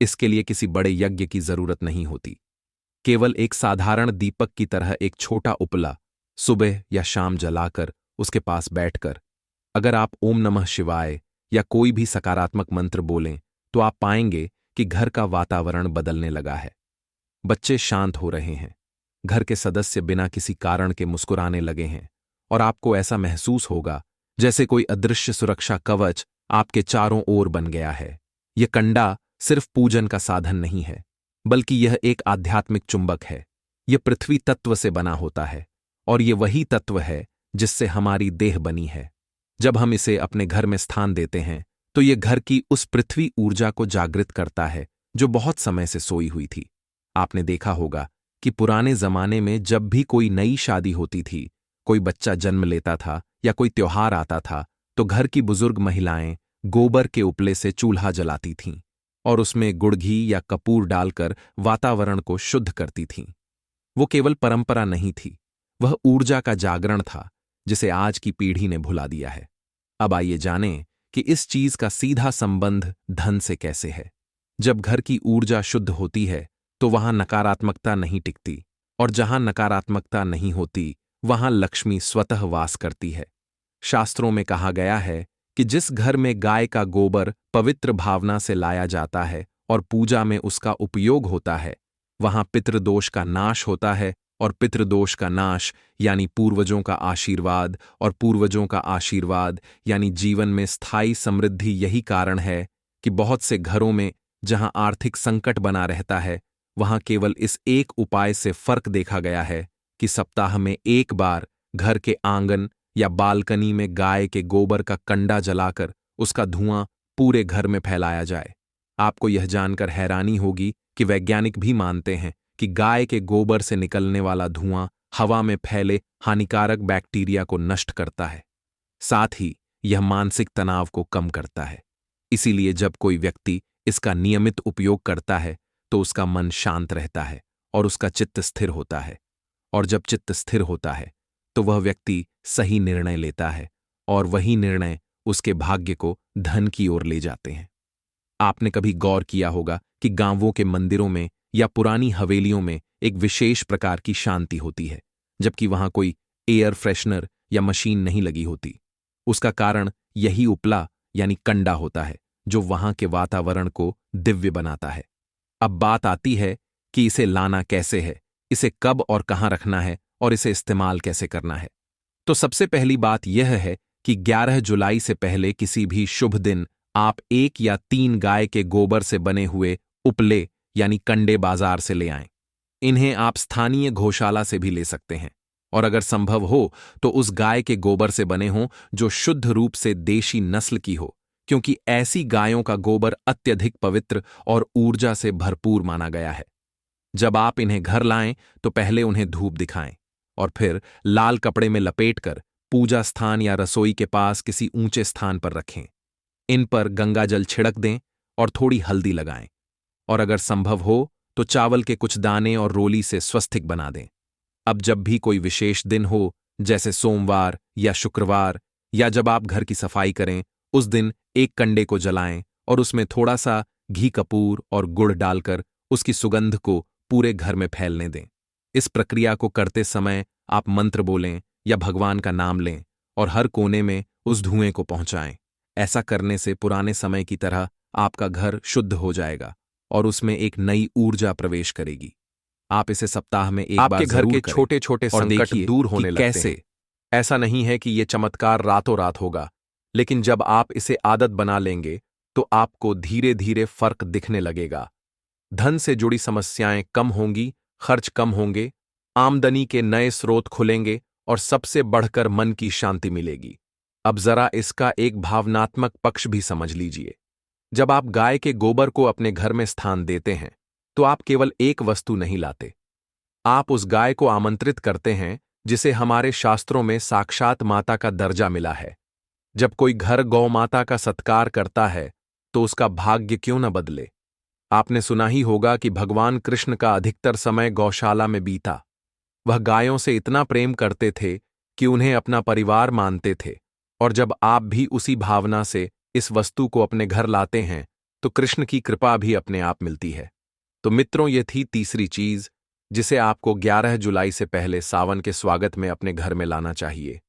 इसके लिए किसी बड़े यज्ञ की जरूरत नहीं होती। केवल एक साधारण दीपक की तरह एक छोटा उपला सुबह या शाम जलाकर उसके पास बैठकर अगर आप ओम नमः शिवाय या कोई भी सकारात्मक मंत्र बोलें, तो आप पाएंगे कि घर का वातावरण बदलने लगा है। बच्चे शांत हो रहे हैं, घर के सदस्य बिना किसी कारण के मुस्कुराने लगे हैं, और आपको ऐसा महसूस होगा जैसे कोई अदृश्य सुरक्षा कवच आपके चारों ओर बन गया है। यह कंडा सिर्फ पूजन का साधन नहीं है, बल्कि यह एक आध्यात्मिक चुंबक है। यह पृथ्वी तत्व से बना होता है, और यह वही तत्व है जिससे हमारी देह बनी है। जब हम इसे अपने घर में स्थान देते हैं तो यह घर की उस पृथ्वी ऊर्जा को जागृत करता है जो बहुत समय से सोई हुई थी। आपने देखा होगा कि पुराने जमाने में जब भी कोई नई शादी होती थी, कोई बच्चा जन्म लेता था या कोई त्योहार आता था, तो घर की बुजुर्ग महिलाएं गोबर के उपले से चूल्हा जलाती थीं और उसमें गुड़ घी या कपूर डालकर वातावरण को शुद्ध करती थीं। वो केवल परंपरा नहीं थी, वह ऊर्जा का जागरण था जिसे आज की पीढ़ी ने भुला दिया है। अब आइए जानें कि इस चीज का सीधा संबंध धन से कैसे है। जब घर की ऊर्जा शुद्ध होती है तो वहां नकारात्मकता नहीं टिकती, और जहां नकारात्मकता नहीं होती वहां लक्ष्मी स्वतः वास करती है। शास्त्रों में कहा गया है कि जिस घर में गाय का गोबर पवित्र भावना से लाया जाता है और पूजा में उसका उपयोग होता है, वहां पितृदोष का नाश होता है, और पितृदोष का नाश यानी पूर्वजों का आशीर्वाद, और पूर्वजों का आशीर्वाद यानी जीवन में स्थायी समृद्धि। यही कारण है कि बहुत से घरों में जहां आर्थिक संकट बना रहता है, वहां केवल इस एक उपाय से फर्क देखा गया है कि सप्ताह में एक बार घर के आंगन या बालकनी में गाय के गोबर का कंडा जलाकर उसका धुआं पूरे घर में फैलाया जाए। आपको यह जानकर हैरानी होगी कि वैज्ञानिक भी मानते हैं कि गाय के गोबर से निकलने वाला धुआं हवा में फैले हानिकारक बैक्टीरिया को नष्ट करता है, साथ ही यह मानसिक तनाव को कम करता है। इसीलिए जब कोई व्यक्ति इसका नियमित उपयोग करता है तो उसका मन शांत रहता है और उसका चित्त स्थिर होता है, और जब चित्त स्थिर होता है तो वह व्यक्ति सही निर्णय लेता है, और वही निर्णय उसके भाग्य को धन की ओर ले जाते हैं। आपने कभी गौर किया होगा कि गांवों के मंदिरों में या पुरानी हवेलियों में एक विशेष प्रकार की शांति होती है, जबकि वहां कोई एयर फ्रेशनर या मशीन नहीं लगी होती। उसका कारण यही उपला यानी कंडा होता है, जो वहां के वातावरण को दिव्य बनाता है। अब बात आती है कि इसे लाना कैसे है, इसे कब और कहाँ रखना है और इसे इस्तेमाल कैसे करना है। तो सबसे पहली बात यह है कि 11 जुलाई से पहले किसी भी शुभ दिन आप 1 या 3 गाय के गोबर से बने हुए उपले यानी कंडे बाजार से ले आएं। इन्हें आप स्थानीय गौशाला से भी ले सकते हैं, और अगर संभव हो तो उस गाय के गोबर से बने हों जो शुद्ध रूप से देशी नस्ल की हो, क्योंकि ऐसी गायों का गोबर अत्यधिक पवित्र और ऊर्जा से भरपूर माना गया है। जब आप इन्हें घर लाएं तो पहले उन्हें धूप दिखाएं और फिर लाल कपड़े में लपेटकर पूजा स्थान या रसोई के पास किसी ऊंचे स्थान पर रखें। इन पर गंगा जल छिड़क दें और थोड़ी हल्दी लगाएं, और अगर संभव हो तो चावल के कुछ दाने और रोली से स्वस्तिक बना दें। अब जब भी कोई विशेष दिन हो, जैसे सोमवार या शुक्रवार, या जब आप घर की सफाई करें, उस दिन एक कंडे को जलाएं और उसमें थोड़ा सा घी, कपूर और गुड़ डालकर उसकी सुगंध को पूरे घर में फैलने दें। इस प्रक्रिया को करते समय आप मंत्र बोलें या भगवान का नाम लें और हर कोने में उस धुएं को पहुंचाएं। ऐसा करने से पुराने समय की तरह आपका घर शुद्ध हो जाएगा और उसमें एक नई ऊर्जा प्रवेश करेगी। आप इसे सप्ताह में एक बार आपके घर के करें छोटे छोटे और संकट देखिए दूर होने कि लगते कैसे। हैं। ऐसा नहीं है कि ये चमत्कार रातों रात होगा, लेकिन जब आप इसे आदत बना लेंगे तो आपको धीरे धीरे फर्क दिखने लगेगा। धन से जुड़ी समस्याएं कम होंगी, खर्च कम होंगे, आमदनी के नए स्रोत खुलेंगे और सबसे बढ़कर मन की शांति मिलेगी। अब जरा इसका एक भावनात्मक पक्ष भी समझ लीजिए। जब आप गाय के गोबर को अपने घर में स्थान देते हैं तो आप केवल एक वस्तु नहीं लाते, आप उस गाय को आमंत्रित करते हैं जिसे हमारे शास्त्रों में साक्षात माता का दर्जा मिला है। जब कोई घर गौ माता का सत्कार करता है तो उसका भाग्य क्यों न बदले। आपने सुना ही होगा कि भगवान कृष्ण का अधिकतर समय गौशाला में बीता। वह गायों से इतना प्रेम करते थे कि उन्हें अपना परिवार मानते थे, और जब आप भी उसी भावना से इस वस्तु को अपने घर लाते हैं तो कृष्ण की कृपा भी अपने आप मिलती है। तो मित्रों, ये थी तीसरी चीज जिसे आपको 11 जुलाई से पहले सावन के स्वागत में अपने घर में लाना चाहिए।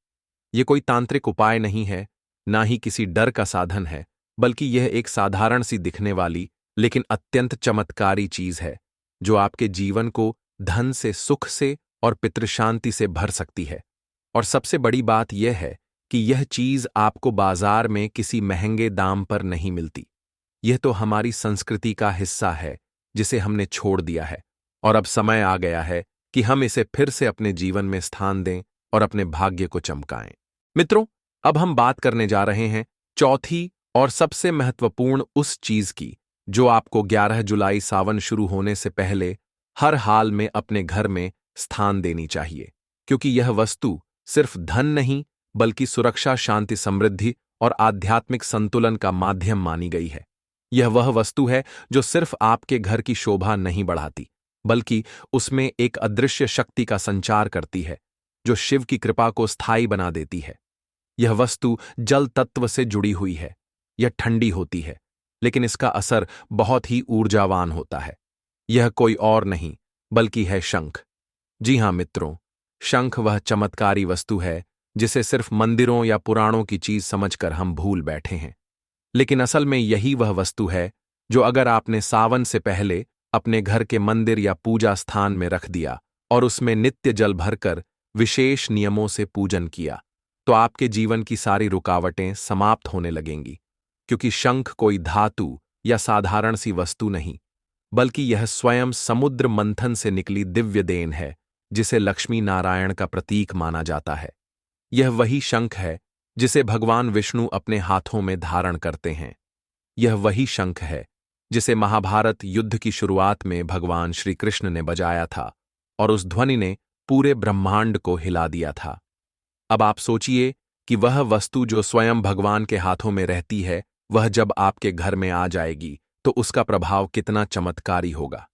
ये कोई तांत्रिक उपाय नहीं है, ना ही किसी डर का साधन है, बल्कि यह एक साधारण सी दिखने वाली लेकिन अत्यंत चमत्कारी चीज है जो आपके जीवन को धन से, सुख से और पितृशांति से भर सकती है। और सबसे बड़ी बात यह है कि यह चीज आपको बाजार में किसी महंगे दाम पर नहीं मिलती। यह तो हमारी संस्कृति का हिस्सा है जिसे हमने छोड़ दिया है, और अब समय आ गया है कि हम इसे फिर से अपने जीवन में स्थान दें और अपने भाग्य को चमकाएं। मित्रों, अब हम बात करने जा रहे हैं चौथी और सबसे महत्वपूर्ण उस चीज की जो आपको 11 जुलाई सावन शुरू होने से पहले हर हाल में अपने घर में स्थान देनी चाहिए, क्योंकि यह वस्तु सिर्फ धन नहीं बल्कि सुरक्षा, शांति, समृद्धि और आध्यात्मिक संतुलन का माध्यम मानी गई है। यह वह वस्तु है जो सिर्फ आपके घर की शोभा नहीं बढ़ाती, बल्कि उसमें एक अदृश्य शक्ति का संचार करती है जो शिव की कृपा को स्थायी बना देती है। यह वस्तु जल तत्व से जुड़ी हुई है। यह ठंडी होती है, लेकिन इसका असर बहुत ही ऊर्जावान होता है। यह कोई और नहीं बल्कि है शंख। जी हां मित्रों, शंख वह चमत्कारी वस्तु है जिसे सिर्फ मंदिरों या पुराणों की चीज समझकर हम भूल बैठे हैं। लेकिन असल में यही वह वस्तु है जो अगर आपने सावन से पहले अपने घर के मंदिर या पूजा स्थान में रख दिया और उसमें नित्य जल भरकर विशेष नियमों से पूजन किया, तो आपके जीवन की सारी रुकावटें समाप्त होने लगेंगी। क्योंकि शंख कोई धातु या साधारण सी वस्तु नहीं, बल्कि यह स्वयं समुद्र मंथन से निकली दिव्य देन है जिसे लक्ष्मी नारायण का प्रतीक माना जाता है। यह वही शंख है जिसे भगवान विष्णु अपने हाथों में धारण करते हैं। यह वही शंख है जिसे महाभारत युद्ध की शुरुआत में भगवान श्री कृष्ण ने बजाया था और उस ध्वनि ने पूरे ब्रह्मांड को हिला दिया था। अब आप सोचिए कि वह वस्तु जो स्वयं भगवान के हाथों में रहती है, वह जब आपके घर में आ जाएगी तो उसका प्रभाव कितना चमत्कारी होगा।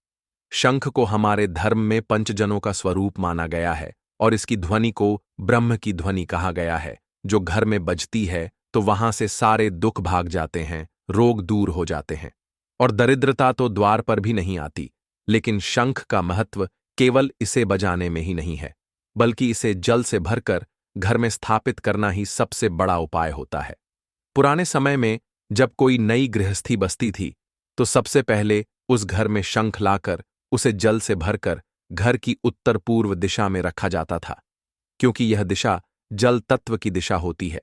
शंख को हमारे धर्म में पंचजनों का स्वरूप माना गया है और इसकी ध्वनि को ब्रह्म की ध्वनि कहा गया है। जो घर में बजती है तो वहां से सारे दुख भाग जाते हैं, रोग दूर हो जाते हैं और दरिद्रता तो द्वार पर भी नहीं आती। लेकिन शंख का महत्व केवल इसे बजाने में ही नहीं है, बल्कि इसे जल से भरकर घर में स्थापित करना ही सबसे बड़ा उपाय होता है। पुराने समय में जब कोई नई गृहस्थी बसती थी तो सबसे पहले उस घर में शंख लाकर उसे जल से भरकर घर की उत्तर पूर्व दिशा में रखा जाता था, क्योंकि यह दिशा जल तत्व की दिशा होती है।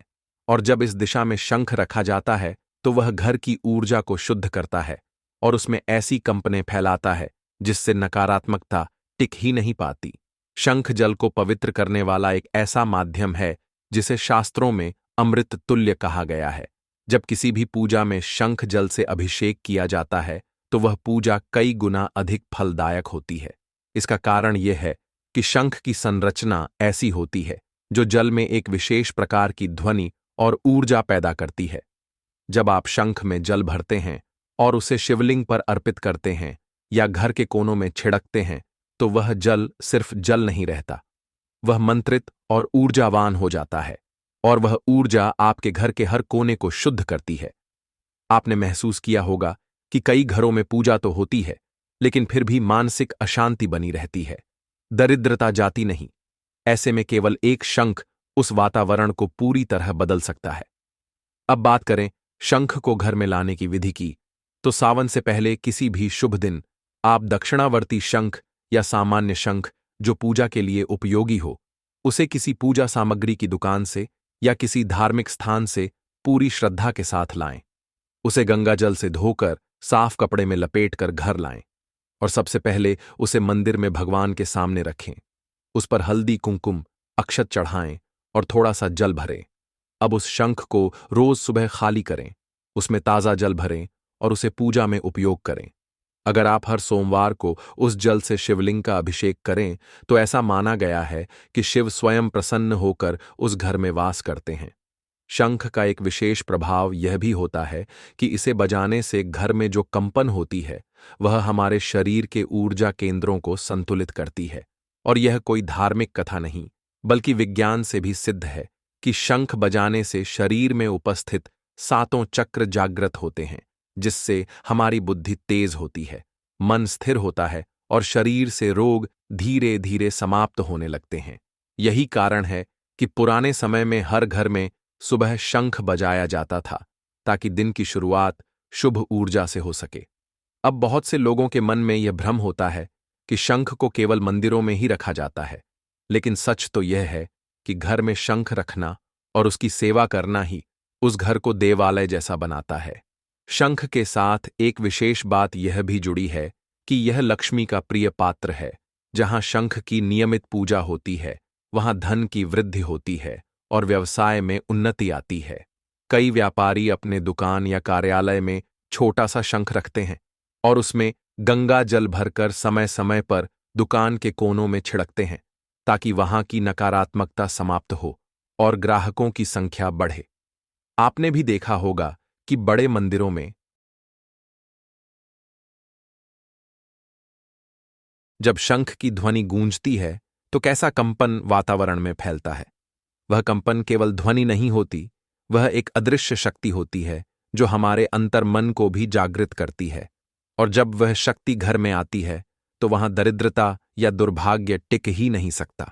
और जब इस दिशा में शंख रखा जाता है तो वह घर की ऊर्जा को शुद्ध करता है और उसमें ऐसी कंपनें फैलाता है जिससे नकारात्मकता टिक ही नहीं पाती। शंख जल को पवित्र करने वाला एक ऐसा माध्यम है जिसे शास्त्रों में अमृत तुल्य कहा गया है। जब किसी भी पूजा में शंख जल से अभिषेक किया जाता है तो वह पूजा कई गुना अधिक फलदायक होती है। इसका कारण यह है कि शंख की संरचना ऐसी होती है जो जल में एक विशेष प्रकार की ध्वनि और ऊर्जा पैदा करती है। जब आप शंख में जल भरते हैं और उसे शिवलिंग पर अर्पित करते हैं या घर के कोनों में छिड़कते हैं तो वह जल सिर्फ जल नहीं रहता, वह मंत्रित और ऊर्जावान हो जाता है और वह ऊर्जा आपके घर के हर कोने को शुद्ध करती है। आपने महसूस किया होगा कि कई घरों में पूजा तो होती है लेकिन फिर भी मानसिक अशांति बनी रहती है, दरिद्रता जाती नहीं। ऐसे में केवल एक शंख उस वातावरण को पूरी तरह बदल सकता है। अब बात करें शंख को घर में लाने की विधि की, तो सावन से पहले किसी भी शुभ दिन आप दक्षिणावर्ती शंख या सामान्य शंख जो पूजा के लिए उपयोगी हो उसे किसी पूजा सामग्री की दुकान से या किसी धार्मिक स्थान से पूरी श्रद्धा के साथ लाएं। उसे गंगा जल से धोकर साफ कपड़े में लपेटकर घर लाएं और सबसे पहले उसे मंदिर में भगवान के सामने रखें। उस पर हल्दी कुंकुम अक्षत चढ़ाएं और थोड़ा सा जल भरें। अब उस शंख को रोज सुबह खाली करें, उसमें ताज़ा जल भरें और उसे पूजा में उपयोग करें। अगर आप हर सोमवार को उस जल से शिवलिंग का अभिषेक करें तो ऐसा माना गया है कि शिव स्वयं प्रसन्न होकर उस घर में वास करते हैं। शंख का एक विशेष प्रभाव यह भी होता है कि इसे बजाने से घर में जो कंपन होती है वह हमारे शरीर के ऊर्जा केंद्रों को संतुलित करती है। और यह कोई धार्मिक कथा नहीं बल्कि विज्ञान से भी सिद्ध है कि शंख बजाने से शरीर में उपस्थित 7 चक्र जागृत होते हैं, जिससे हमारी बुद्धि तेज होती है, मन स्थिर होता है और शरीर से रोग धीरे धीरे समाप्त होने लगते हैं। यही कारण है कि पुराने समय में हर घर में सुबह शंख बजाया जाता था ताकि दिन की शुरुआत शुभ ऊर्जा से हो सके। अब बहुत से लोगों के मन में यह भ्रम होता है कि शंख को केवल मंदिरों में ही रखा जाता है, लेकिन सच तो यह है कि घर में शंख रखना और उसकी सेवा करना ही उस घर को देवालय जैसा बनाता है। शंख के साथ एक विशेष बात यह भी जुड़ी है कि यह लक्ष्मी का प्रिय पात्र है। जहां शंख की नियमित पूजा होती है वहां धन की वृद्धि होती है और व्यवसाय में उन्नति आती है। कई व्यापारी अपने दुकान या कार्यालय में छोटा सा शंख रखते हैं और उसमें गंगा जल भरकर समय समय पर दुकान के कोनों में छिड़कते हैं ताकि वहां की नकारात्मकता समाप्त हो और ग्राहकों की संख्या बढ़े। आपने भी देखा होगा कि बड़े मंदिरों में जब शंख की ध्वनि गूंजती है तो कैसा कंपन वातावरण में फैलता है। वह कंपन केवल ध्वनि नहीं होती, वह एक अदृश्य शक्ति होती है जो हमारे अंतर मन को भी जागृत करती है। और जब वह शक्ति घर में आती है तो वहां दरिद्रता या दुर्भाग्य टिक ही नहीं सकता।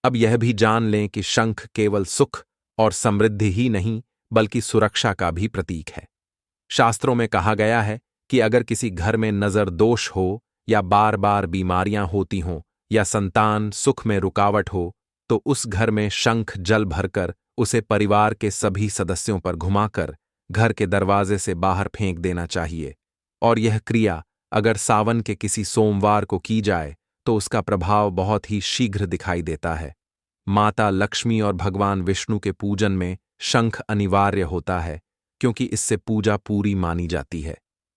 अब यह भी जान लें कि शंख केवल सुख और समृद्धि ही नहीं बल्कि सुरक्षा का भी प्रतीक है। शास्त्रों में कहा गया है कि अगर किसी घर में नजर दोष हो या बार बार बीमारियां होती हों या संतान सुख में रुकावट हो तो उस घर में शंख जल भरकर उसे परिवार के सभी सदस्यों पर घुमाकर घर के दरवाजे से बाहर फेंक देना चाहिए। और यह क्रिया अगर सावन के किसी सोमवार को की जाए तो उसका प्रभाव बहुत ही शीघ्र दिखाई देता है। माता लक्ष्मी और भगवान विष्णु के पूजन में शंख अनिवार्य होता है क्योंकि इससे पूजा पूरी मानी जाती है।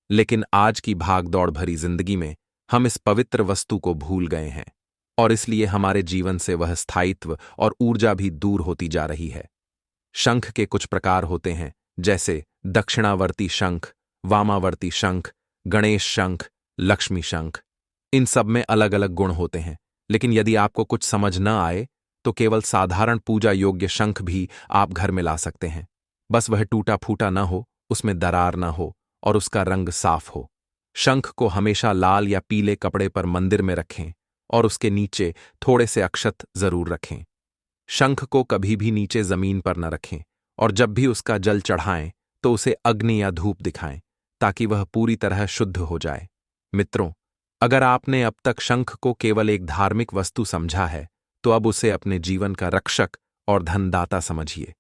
लेकिन आज की भागदौड़ भरी जिंदगी में हम इस पवित्र वस्तु को भूल गए हैं और इसलिए हमारे जीवन से वह स्थायित्व और ऊर्जा भी दूर होती जा रही है। शंख के कुछ प्रकार होते हैं जैसे दक्षिणावर्ती शंख, वामावर्ती शंख, गणेश शंख, लक्ष्मी शंख। इन सब में अलग अलग गुण होते हैं, लेकिन यदि आपको कुछ समझ न आए तो केवल साधारण पूजा योग्य शंख भी आप घर में ला सकते हैं। बस वह टूटा फूटा न हो, उसमें दरार न हो और उसका रंग साफ हो। शंख को हमेशा लाल या पीले कपड़े पर मंदिर में रखें और उसके नीचे थोड़े से अक्षत जरूर रखें। शंख को कभी भी नीचे जमीन पर न रखें और जब भी उसका जल चढ़ाएं तो उसे अग्नि या धूप दिखाएं ताकि वह पूरी तरह शुद्ध हो जाए। मित्रों, अगर आपने अब तक शंख को केवल एक धार्मिक वस्तु समझा है, तो अब उसे अपने जीवन का रक्षक और धनदाता समझिए,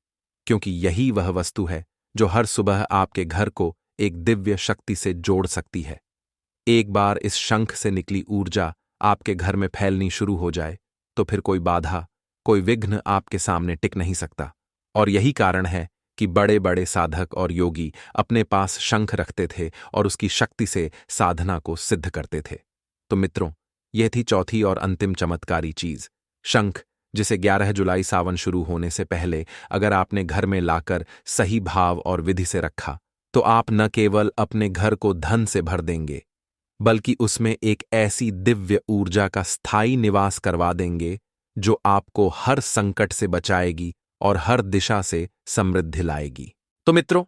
क्योंकि यही वह वस्तु है जो हर सुबह आपके घर को एक दिव्य शक्ति से जोड़ सकती है। एक बार इस शंख से निकली ऊर्जा आपके घर में फैलनी शुरू हो जाए, तो फिर कोई बाधा, कोई विघ्न आपके सामने टिक नहीं सकता। और यही कारण है कि बड़े बड़े साधक और योगी अपने पास शंख रखते थे और उसकी शक्ति से साधना को सिद्ध करते थे। तो मित्रों, यह थी चौथी और अंतिम चमत्कारी चीज, शंख, जिसे 11 जुलाई सावन शुरू होने से पहले अगर आपने घर में लाकर सही भाव और विधि से रखा, तो आप न केवल अपने घर को धन से भर देंगे, बल्कि उसमें एक ऐसी दिव्य ऊर्जा का स्थायी निवास करवा देंगे जो आपको हर संकट से बचाएगी और हर दिशा से समृद्धि लाएगी। तो मित्रों,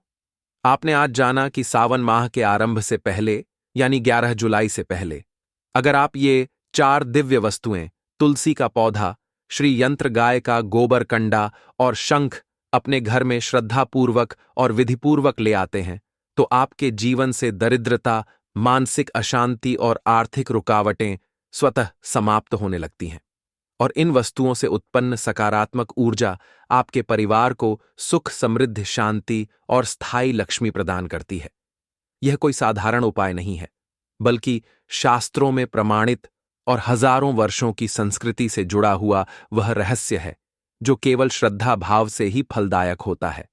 आपने आज जाना कि सावन माह के आरंभ से पहले, यानी 11 जुलाई से पहले, अगर आप ये 4 दिव्य वस्तुएं, तुलसी का पौधा, श्री यंत्र गाय का गोबर कंडा और शंख अपने घर में श्रद्धापूर्वक और विधिपूर्वक ले आते हैं, तो आपके जीवन से दरिद्रता, मानसिक अशांति और आर्थिक रुकावटें स्वतः समाप्त होने लगती हैं। और इन वस्तुओं से उत्पन्न सकारात्मक ऊर्जा आपके परिवार को सुख, समृद्धि, शांति और स्थायी लक्ष्मी प्रदान करती है। यह कोई साधारण उपाय नहीं है, बल्कि शास्त्रों में प्रमाणित और हजारों वर्षों की संस्कृति से जुड़ा हुआ वह रहस्य है जो केवल श्रद्धा भाव से ही फलदायक होता है।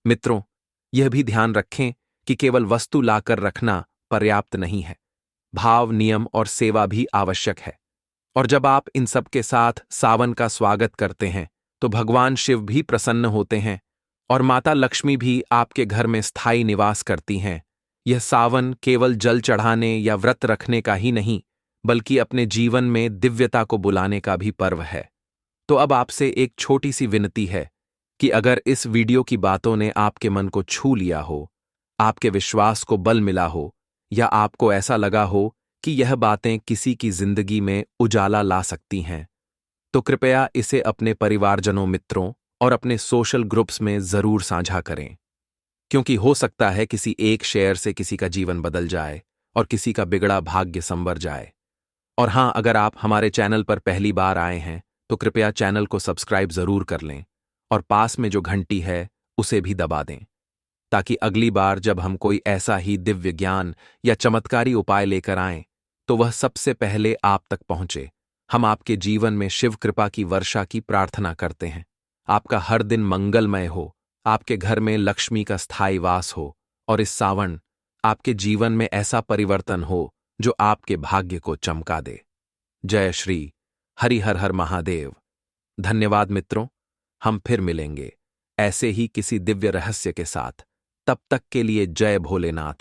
मित्रों, यह भी ध्यान रखें कि केवल वस्तु लाकर रखना पर्याप्त नहीं है, भाव, नियम और सेवा भी आवश्यक है। और जब आप इन सब के साथ सावन का स्वागत करते हैं, तो भगवान शिव भी प्रसन्न होते हैं और माता लक्ष्मी भी आपके घर में स्थायी निवास करती हैं। यह सावन केवल जल चढ़ाने या व्रत रखने का ही नहीं, बल्कि अपने जीवन में दिव्यता को बुलाने का भी पर्व है। तो अब आपसे एक छोटी सी विनती है कि अगर इस वीडियो की बातों ने आपके मन को छू लिया हो, आपके विश्वास को बल मिला हो, या आपको ऐसा लगा हो कि यह बातें किसी की जिंदगी में उजाला ला सकती हैं, तो कृपया इसे अपने परिवारजनों, मित्रों और अपने सोशल ग्रुप्स में जरूर साझा करें, क्योंकि हो सकता है किसी एक शेयर से किसी का जीवन बदल जाए और किसी का बिगड़ा भाग्य संवर जाए। और हां, अगर आप हमारे चैनल पर पहली बार आए हैं, तो कृपया चैनल को सब्सक्राइब जरूर कर लें और पास में जो घंटी है उसे भी दबा दें, ताकि अगली बार जब हम कोई ऐसा ही दिव्य ज्ञान या चमत्कारी उपाय लेकर आएं, तो वह सबसे पहले आप तक पहुंचे। हम आपके जीवन में शिव कृपा की वर्षा की प्रार्थना करते हैं। आपका हर दिन मंगलमय हो, आपके घर में लक्ष्मी का स्थायी वास हो और इस सावन आपके जीवन में ऐसा परिवर्तन हो जो आपके भाग्य को चमका दे। जय श्री हरि हर हर महादेव। धन्यवाद मित्रों, हम फिर मिलेंगे ऐसे ही किसी दिव्य रहस्य के साथ। तब तक के लिए जय भोलेनाथ।